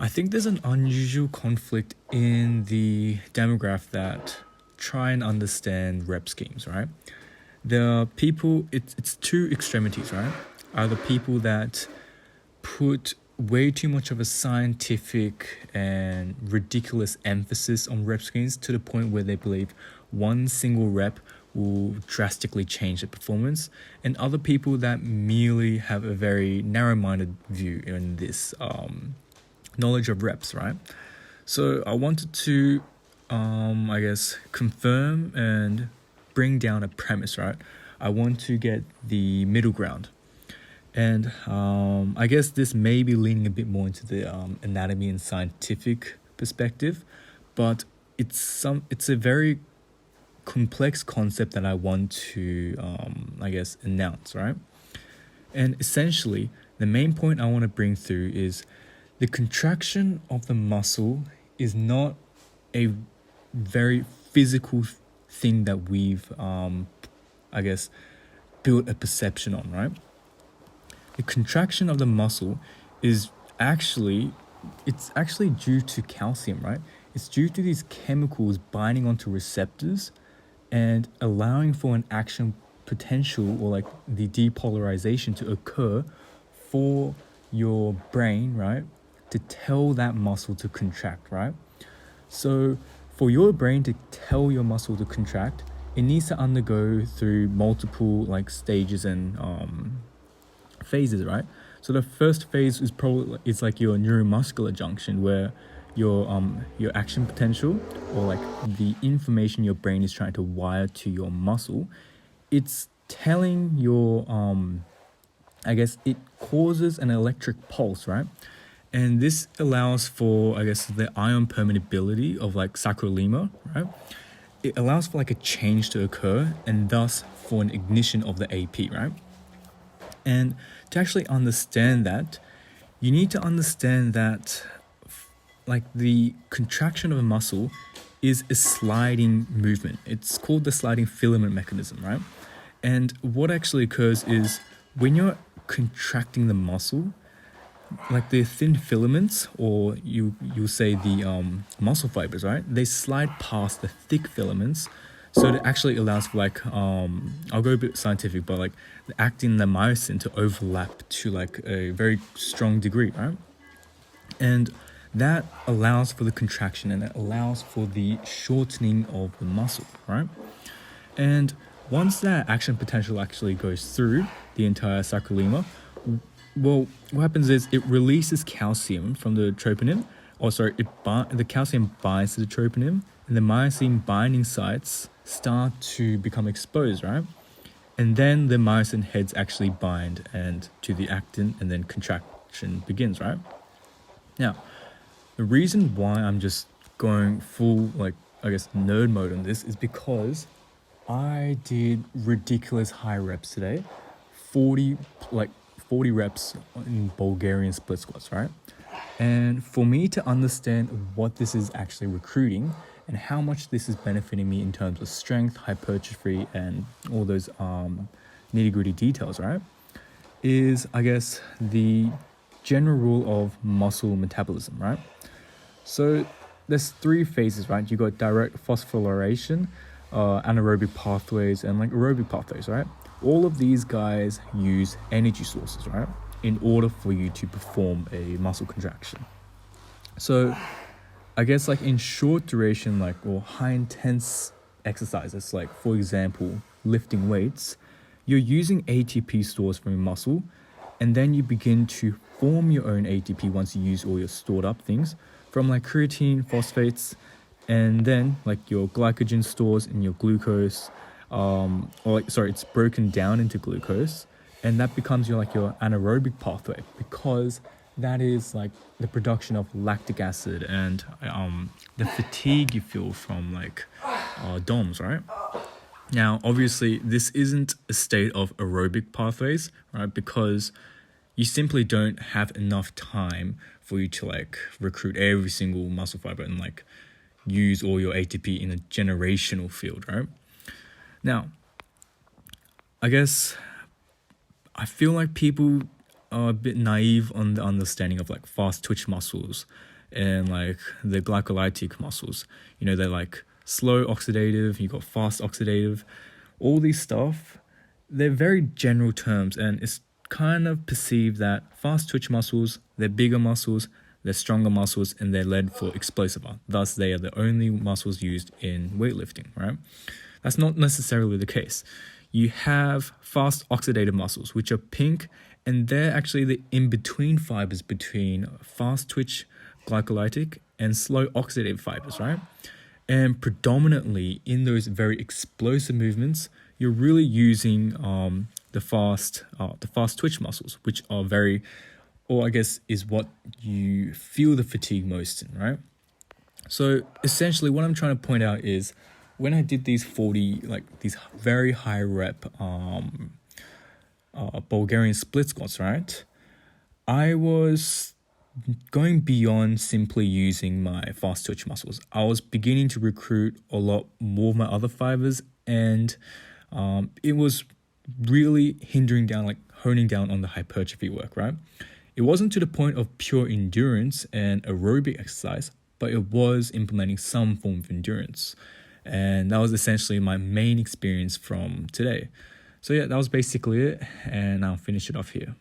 I think there's an unusual conflict in the demographic that try and understand rep schemes, right? There are people, it's two extremities, right? Are the people that put way too much of a scientific and ridiculous emphasis on rep schemes to the point where they believe one single rep will drastically change the performance, and other people that merely have a very narrow-minded view in this knowledge of reps, right? So I wanted to, confirm and bring down a premise, right? I want to get the middle ground. And I guess this may be leaning a bit more into the anatomy and scientific perspective, but it's a very complex concept that I want to, announce, right? And essentially, the main point I want to bring through is the contraction of the muscle is not a very physical thing that we've, built a perception on, right? The contraction of the muscle is actually due to calcium, right? It's due to these chemicals binding onto receptors and allowing for an action potential or like the depolarization to occur for your brain, right? To tell that muscle to contract, right? So for your brain to tell your muscle to contract, it needs to undergo through multiple like stages and phases, right? So the first phase is probably it's like your neuromuscular junction where your action potential or like the information your brain is trying to wire to your muscle, it's telling your it causes an electric pulse, right? And this allows for the ion permeability of like sarcolemma, right? It allows for like a change to occur and thus for an ignition of the AP, right? And to actually understand that, you need to understand that like the contraction of a muscle is a sliding movement. It's called the sliding filament mechanism, right? And what actually occurs is when you're contracting the muscle, like the thin filaments, or you'll say the muscle fibers, right? They slide past the thick filaments, so it actually allows for like I'll go a bit scientific, but like the actin and the myosin to overlap to like a very strong degree, right? And that allows for the contraction and it allows for the shortening of the muscle, right? And once that action potential actually goes through the entire sarcolemma, well, what happens is it releases calcium from the troponin, the calcium binds to the troponin, and the myosin binding sites start to become exposed, right? And then the myosin heads actually bind and to the actin, and then contraction begins, right? Now, the reason why I'm just going full, nerd mode on this is because I did ridiculous high reps today, 40 reps in Bulgarian split squats, right? And for me to understand what this is actually recruiting and how much this is benefiting me in terms of strength, hypertrophy, and all those nitty-gritty details, right? Is, the general rule of muscle metabolism, right? So there's three phases, right? You got direct phosphorylation, anaerobic pathways, and like aerobic pathways, right? All of these guys use energy sources, right? In order for you to perform a muscle contraction. So in short duration, or high intense exercises, like for example, lifting weights, you're using ATP stores from your muscle, and then you begin to form your own ATP once you use all your stored up things from like creatine, phosphates, and then like your glycogen stores and your glucose, it's broken down into glucose, and that becomes your anaerobic pathway, because that is like the production of lactic acid and the fatigue you feel from DOMS, right? Now, obviously, this isn't a state of aerobic pathways, right? Because you simply don't have enough time for you to recruit every single muscle fiber and use all your ATP in a generational field, right? Now, I feel like people are a bit naive on the understanding of fast twitch muscles and like the glycolytic muscles. You know, they're like slow oxidative, you got fast oxidative, all these stuff. They're very general terms, and it's kind of perceived that fast twitch muscles, they're bigger muscles, they're stronger muscles, and they're led for explosive. Thus, they are the only muscles used in weightlifting, right? That's not necessarily the case. You have fast oxidative muscles, which are pink, and they're actually the in-between fibers between fast twitch glycolytic and slow oxidative fibers, right? And predominantly in those very explosive movements, you're really using the fast twitch muscles, which are very, or I guess is what you feel the fatigue most in, right? So essentially what I'm trying to point out is when I did these these very high rep Bulgarian split squats, right? I was going beyond simply using my fast twitch muscles. I was beginning to recruit a lot more of my other fibers, and it was really honing down on the hypertrophy work, right? It wasn't to the point of pure endurance and aerobic exercise, but it was implementing some form of endurance. And that was essentially my main experience from today. So yeah, that was basically it, and I'll finish it off here.